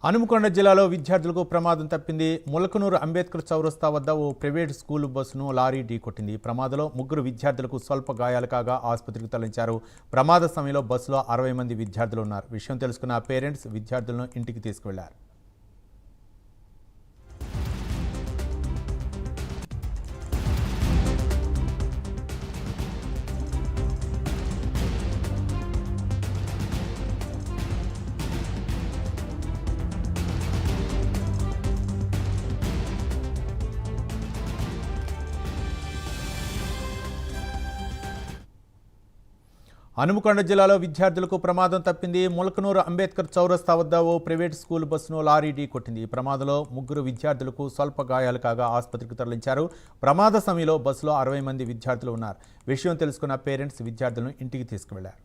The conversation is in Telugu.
హనుమకొండ జిల్లాలో విద్యార్థులకు ప్రమాదం తప్పింది. ములకనూరు అంబేద్కర్ చౌరస్తా వద్ద ఓ ప్రైవేట్ స్కూల్ బస్సును లారీ ఢీకొట్టింది. ప్రమాదంలో ముగ్గురు విద్యార్థులకు స్వల్ప గాయాలు కాగా ఆసుపత్రికి తరలించారు. ప్రమాద సమయంలో బస్సులో 60 మంది విద్యార్థులు ఉన్నారు. విషయం తెలుసుకున్న పేరెంట్స్ విద్యార్థులను ఇంటికి తీసుకువెళ్లారు. హనుమకొండ జిల్లాలో విద్యార్థులకు ప్రమాదం తప్పింది. ములకనూరు అంబేద్కర్ చౌరస్తా వద్ద ఓ ప్రైవేట్ స్కూల్ బస్సును లారీ ఢీకొట్టింది. ఈ ప్రమాదంలో ముగ్గురు విద్యార్థులకు స్వల్ప గాయాలు కాగా ఆసుపత్రికి తరలించారు. ప్రమాద సమయంలో బస్సులో 60 మంది విద్యార్థులు ఉన్నారు. విషయం తెలుసుకున్న పేరెంట్స్ విద్యార్థులను ఇంటికి తీసుకువెళ్లారు.